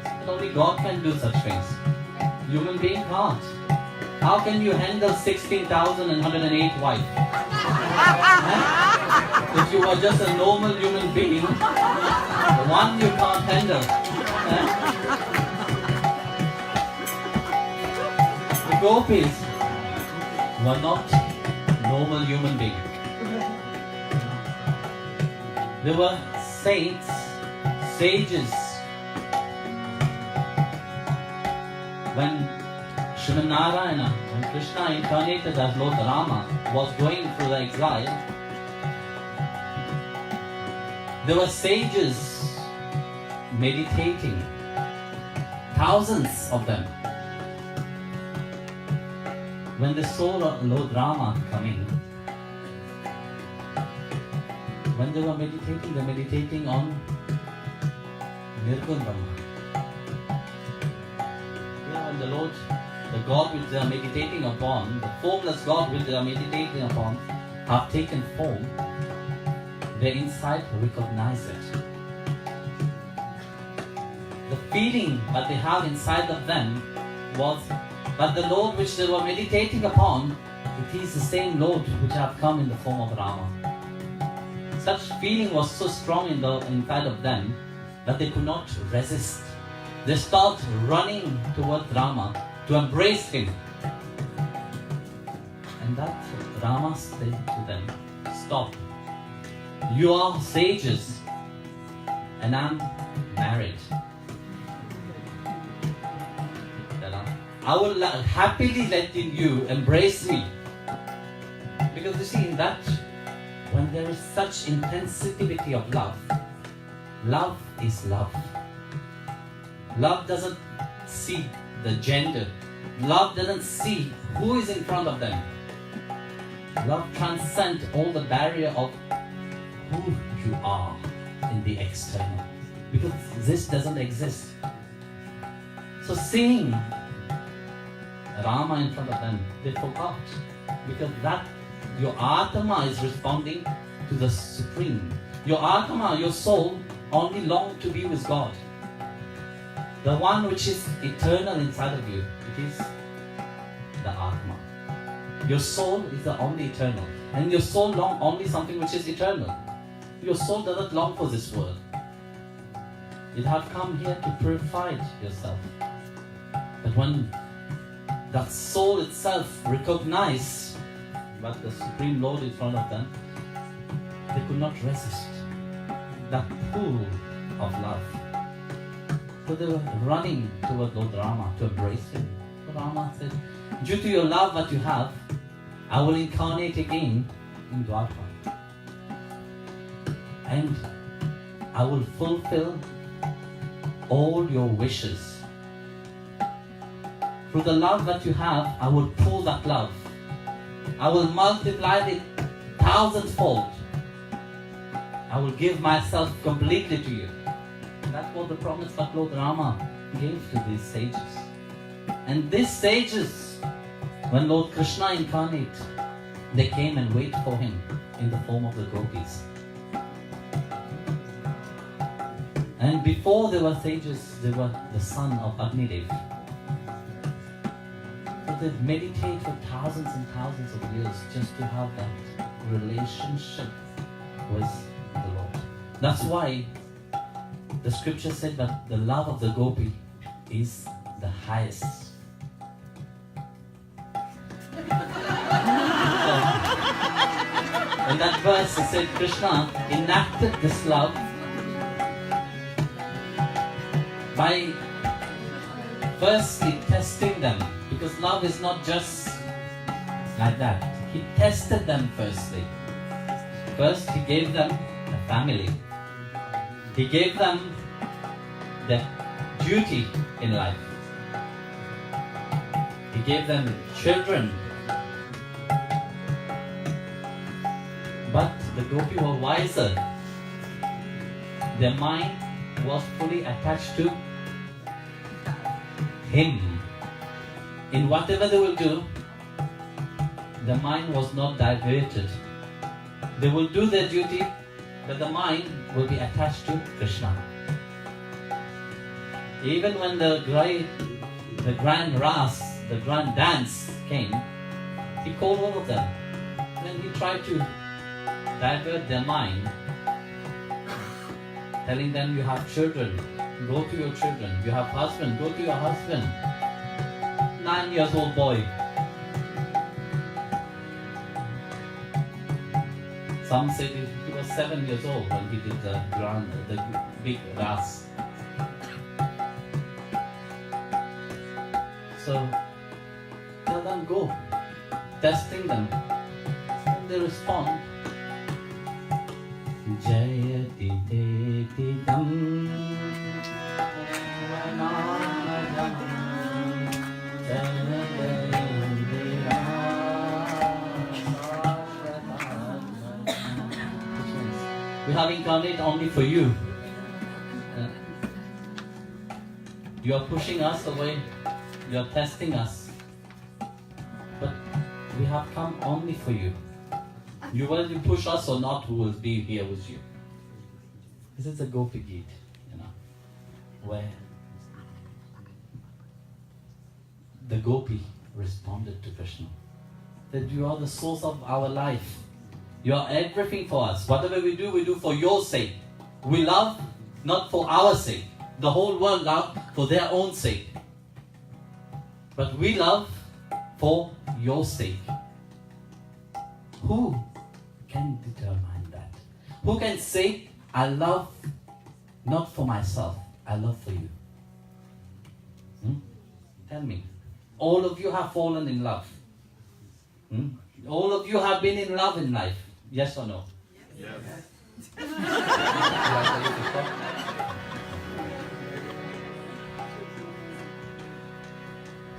But only God can do such things. Human being can't. How can you handle 16,108 wives? If you were just a normal human being, one you can't handle. The gopis were not normal human beings. They were saints, sages. When Srimad Narayana, when Krishna incarnated as Lord Rama, was going through the exile, there were sages meditating, thousands of them. When they saw Lord Rama coming, when they were meditating, they were meditating on Nirgun Brahma. When the Lord, the God which they are meditating upon, the formless God which they are meditating upon, have taken form, their inside recognize it. The feeling that they have inside of them was that the Lord which they were meditating upon, it is the same Lord which have come in the form of Rama. Such feeling was so strong inside of them that they could not resist. They start running towards Rama to embrace him. And that Rama said to them, stop. You are sages and I'm married. I will happily let you embrace me. Because you see, in that, when there is such intensity of love, love is love. Love doesn't see the gender. Love doesn't see who is in front of them. Love transcends all the barrier of who you are in the external. Because this doesn't exist. So seeing Rama in front of them, they forgot. Because that, your Atma is responding to the Supreme. Your Atma, your soul, only long to be with God. The one which is eternal inside of you, it is the Atma. Your soul is the only eternal. And your soul long only something which is eternal. Your soul doesn't long for this world. You have come here to purify yourself. But when that soul itself recognized what the Supreme Lord in front of them, they could not resist that pool of love. So they were running toward Lord Rama to embrace him. So Rama said, due to your love that you have, I will incarnate again in Dwarka. And I will fulfill all your wishes. Through the love that you have, I will pull that love. I will multiply it 1,000-fold. I will give myself completely to you. That's what the promise that Lord Rama gave to these sages. And these sages, when Lord Krishna incarnate, they came and waited for him in the form of the gopis. And before they were sages, they were the son of Agnidev. So they meditate for thousands and thousands of years just to have that relationship with the Lord. That's why the scripture said that the love of the gopi is the highest. In that verse it said Krishna enacted this love by firstly testing them, because love is not just like that. He tested them firstly. First he gave them a family. He gave them the duty in life. He gave them children. But the gopi were wiser. Their mind was fully attached to him. In whatever they will do, the mind was not diverted. They will do their duty, but the mind will be attached to Krishna. Even when the grand ras, the grand dance came, he called all of them. Then he tried to divert their mind, telling them, you have children, go to your children. You have husband, go to your husband. 9 years old boy. Some say he was 7 years old when he did the big ras. So tell them go, testing them. And they respond. Jayati Deti Dam We have incarnated only for you. You are pushing us away. You are testing us. But we have come only for you. You whether you push us or not, we will be here with you. This is a Gopi Gita, where the Gopi responded to Krishna. That you are the source of our life. You are everything for us. Whatever we do for your sake. We love not for our sake. The whole world love for their own sake. But we love for your sake. Who can determine that? Who can say, I love not for myself, I love for you? Tell me. All of you have fallen in love. All of you have been in love in life. Yes or no? Yes.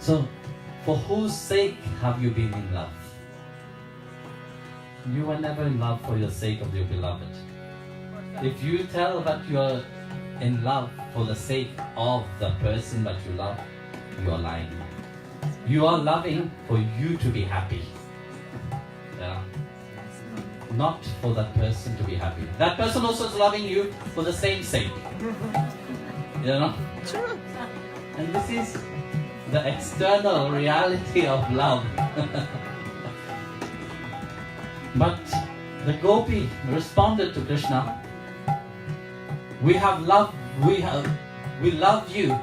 So, for whose sake have you been in love? You were never in love for the sake of your beloved. If you tell that you are in love for the sake of the person that you love, you are lying. You are loving for you to be happy. Yeah. Not for that person to be happy. That person also is loving you for the same sake. You know? And this is the external reality of love. But the gopi responded to Krishna, we love you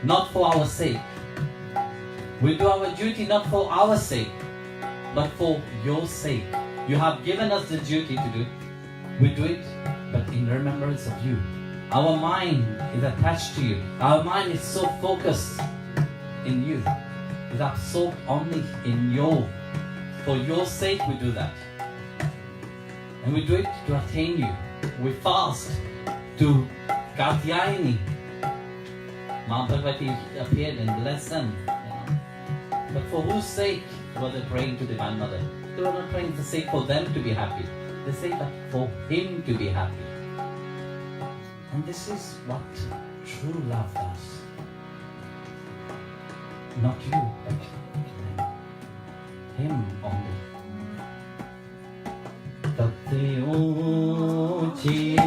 not for our sake. We do our duty not for our sake, but for your sake. You have given us the duty to do. We do it, but in remembrance of you. Our mind is attached to you. Our mind is so focused in you. It's absorbed only in you. For your sake we do that. And we do it to attain you. We fast to Katyayani. Ma Bhagavati appeared and blessed them. But for whose sake were they praying to Divine Mother? They were not praying for the sake for them to be happy. They say that for Him to be happy. And this is what true love does. Not you, but Him only. Tate Uchi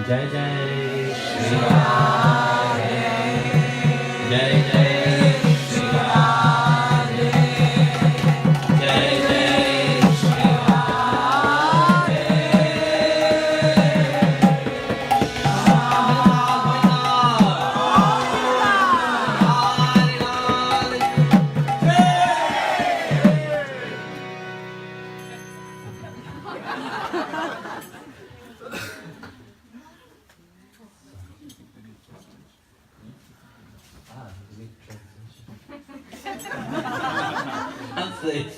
Jai Jai Shri Radhe. Jai Jai Shri Radhe. Jai Jai Shri Radhe. Translate.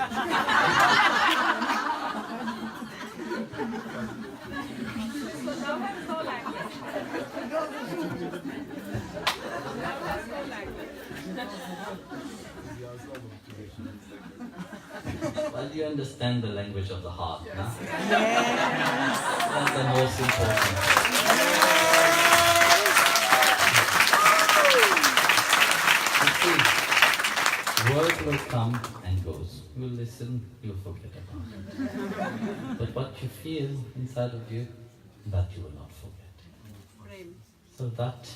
Well, you understand the language of the heart, no? That's the most important. You see, words will come and goes. You will listen, you will forget about it. But what you feel inside of you, that you will not forget. So that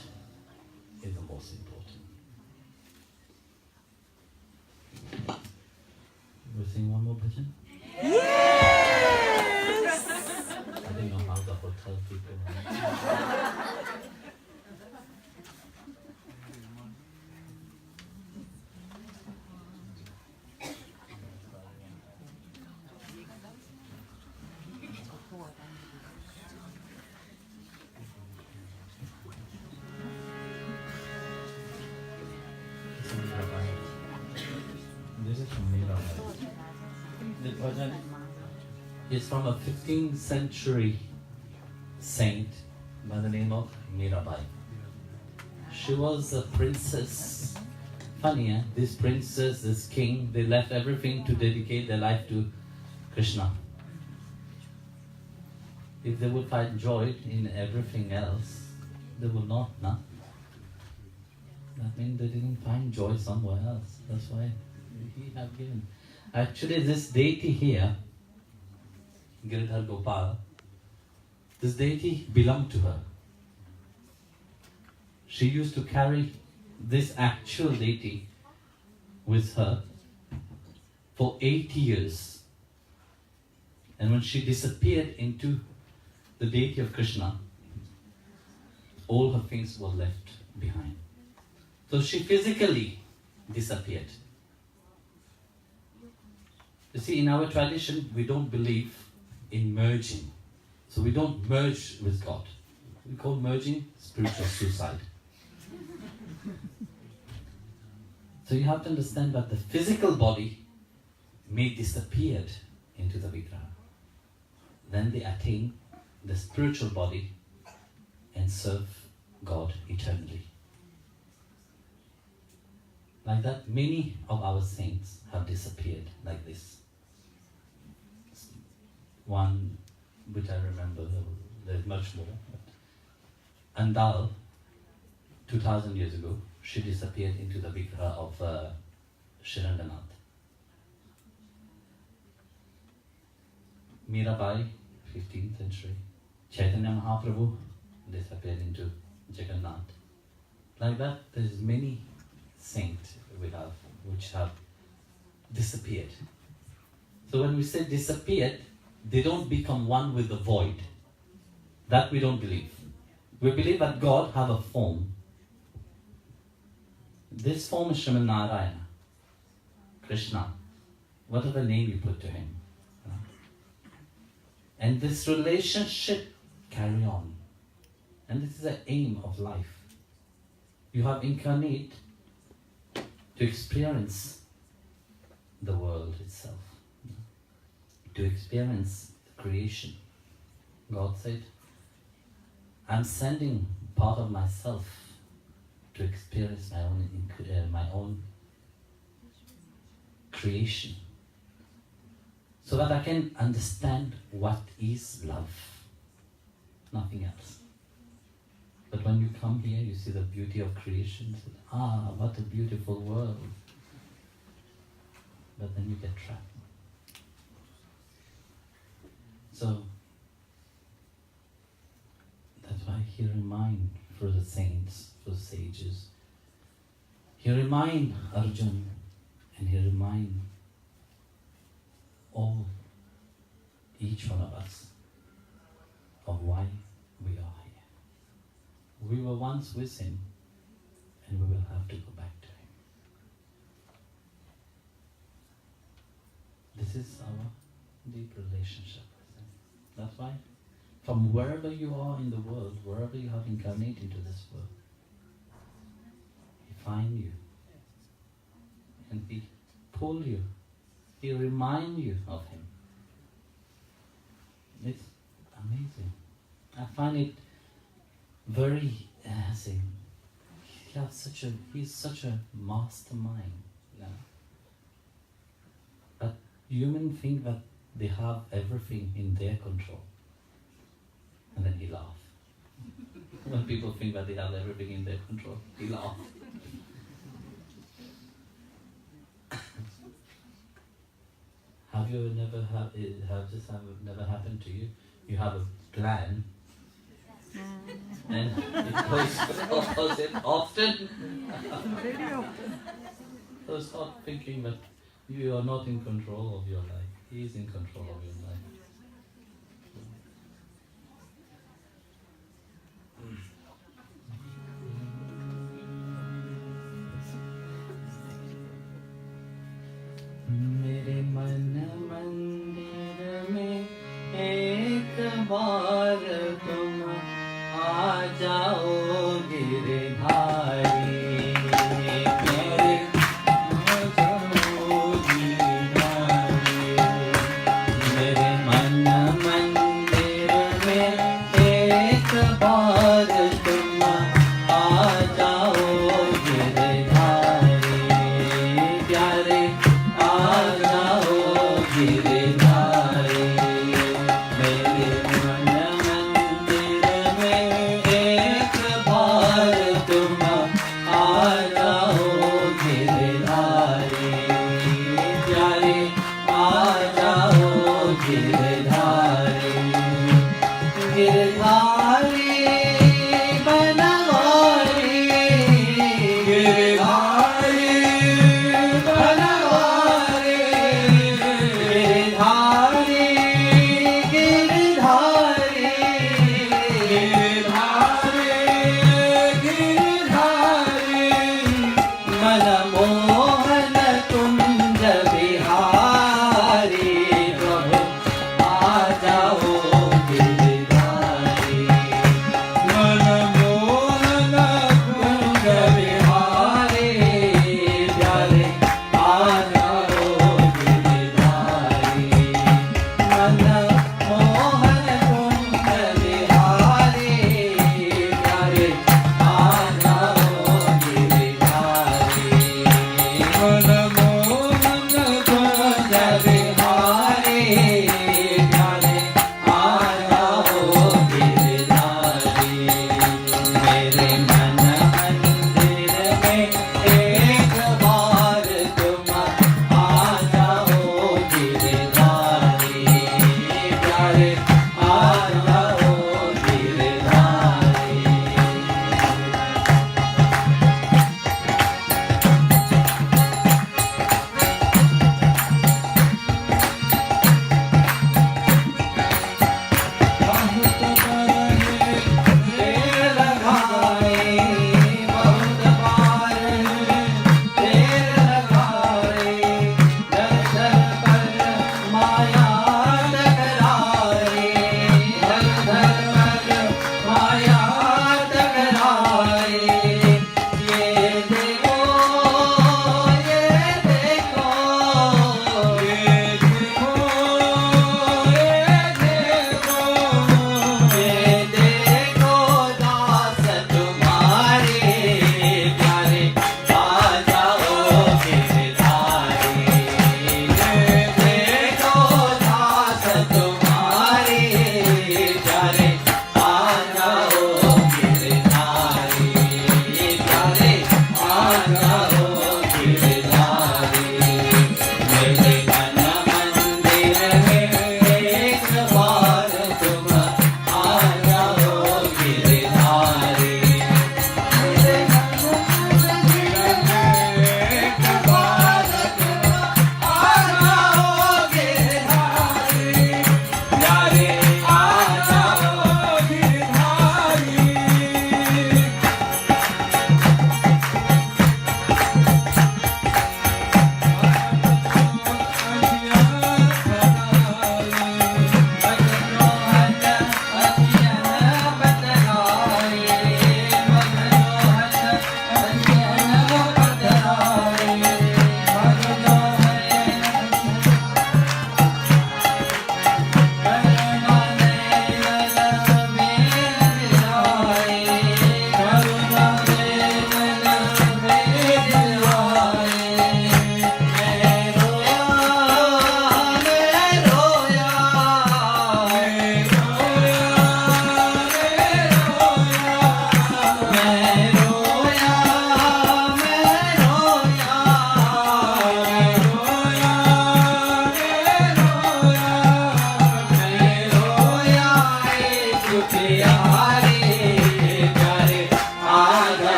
is the most important. We'll sing one more bhajan? Yes! I don't know how the hotel people This is from Mirabai. The bhajan is from a 15th century saint by the name of Mirabai. She was a princess. Funny, eh? This princess, this king, they left everything to dedicate their life to Krishna. If they would find joy in everything else, they would not, nah? That means they didn't find joy somewhere else. That's why he have given. Actually, this deity here, Giridhar Gopal, this deity belonged to her. She used to carry this actual deity with her for 8 years. And when she disappeared into the deity of Krishna, all her things were left behind. So she physically disappeared. You see, in our tradition, we don't believe in merging. So we don't merge with God. We call merging spiritual suicide. So you have to understand that the physical body may disappear into the Vigraha. Then they attain the spiritual body and serve God eternally. Like that, many of our saints have disappeared like this. One which I remember, there's much more. Andal, 2000 years ago, she disappeared into the Vigraha of Shirandanath. Mirabai, 15th century. Chaitanya Mahaprabhu disappeared into Jagannath. Like that, there's many saints we have which have disappeared. So when we say disappeared, they don't become one with the void. That we don't believe. We believe that God have a form. This form is Sriman Narayana, Krishna, whatever name you put to him. And this relationship carry on. And this is the aim of life. You have incarnate to experience the world itself, to experience the creation. God said, I'm sending part of myself to experience my own creation, so that I can understand what is love, nothing else. But when you come here, you see the beauty of creation. What a beautiful world. But then you get trapped. So, that's why he remind for the saints, for the sages. He remind Arjun and he remind all, each one of us, of why we are here. We were once with him and we will have to go back to him. This is our deep relationship with him. That's why from wherever you are in the world, wherever you have incarnated into this world, he find you and he pull you, he remind you of him. It's amazing. I find it very he's such a mastermind. You know? But humans think that they have everything in their control. And then he laughs. When people think that they have everything in their control, he laughs. Have you never never happened to you? You have a plan, and it goes opposite often. So stop thinking that you are not in control of your life. He is in control of your life. मेरे मन मंदिर में एक बार तुम आ जाओ गिरधारी मेरे आ जाओ गिरधारी मेरे मन मंदिर में एक बार तुम आ जाओ गिरधारी प्यारे आ जाओ गिरधारी मेरे मन मंदिर में एक बार तुम आ जाओ गिरधारी प्यारे आ जाओ गिरधारी गिरधारी बनवारी गिरधारी बनवारी गिरधारी गिरधारी गिरधारी मनमोहन कुंज बिहारी प्रभु आ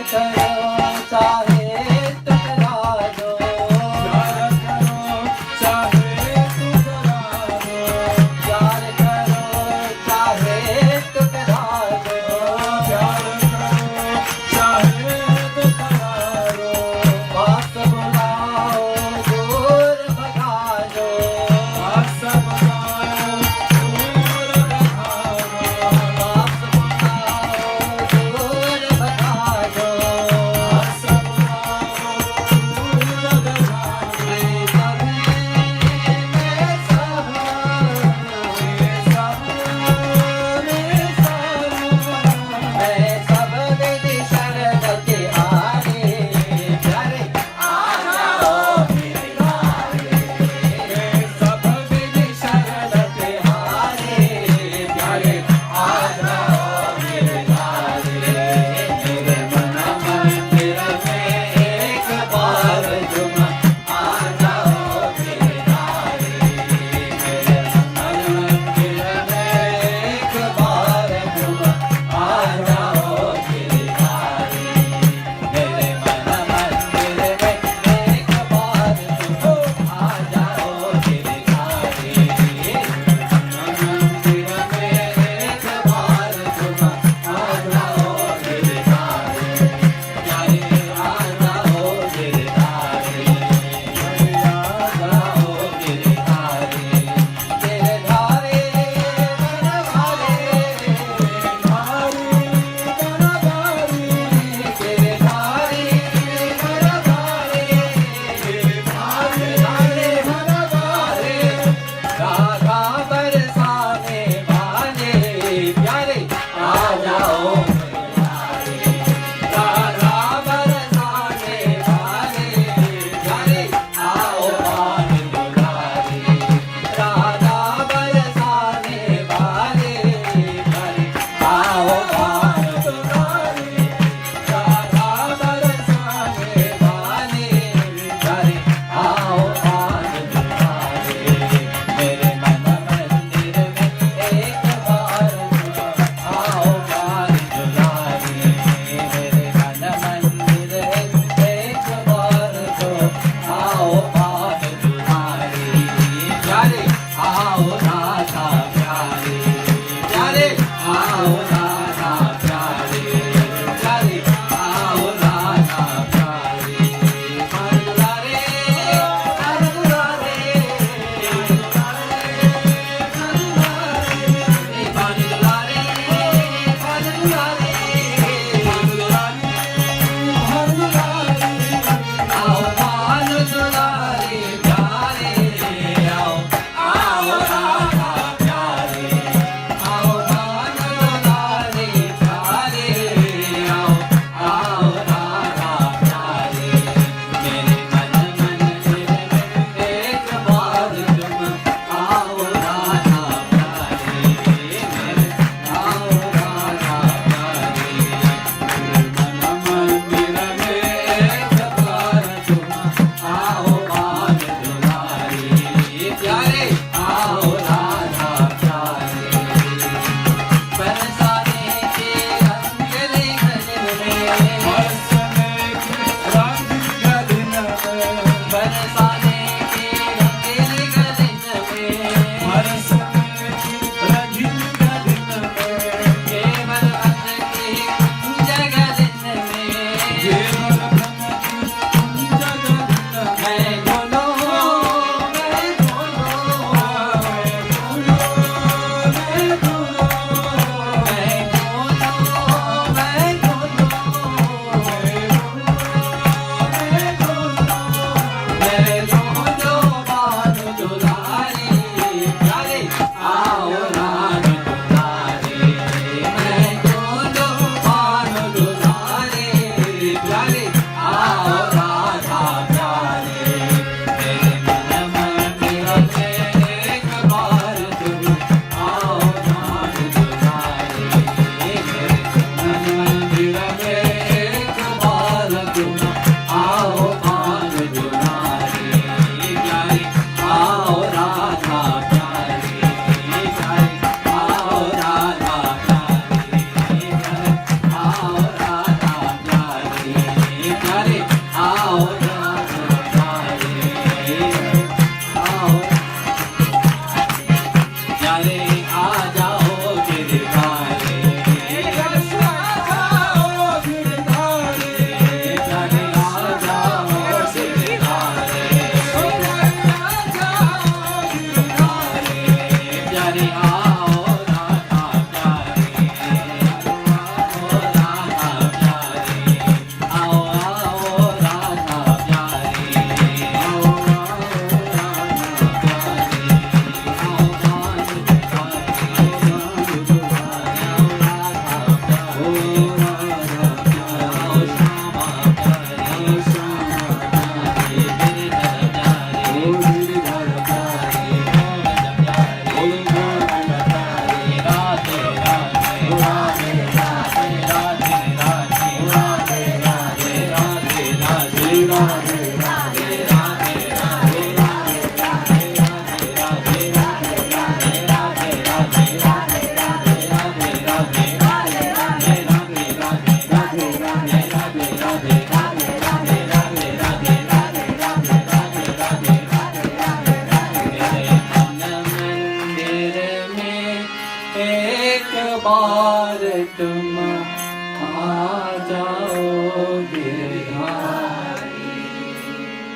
करो चाहे टकरा दो प्यार करो चाहे टुकरा दो प्यार करो चाहे टकरा दो प्यार करो चाहे टुकरा दो पास बुलाओ दूर भगा दो पास बुलाओ दूर भगा दो पास बुलाओ दूर भगा दो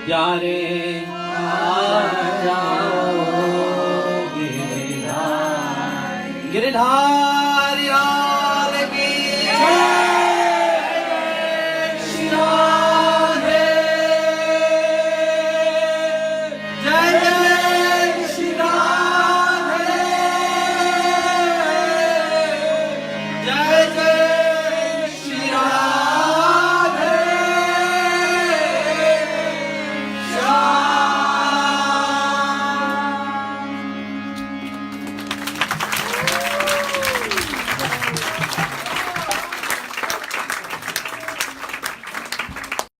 प्यारे आ जाओ गिरधारी गिरधारी लाल की जय। श्री राम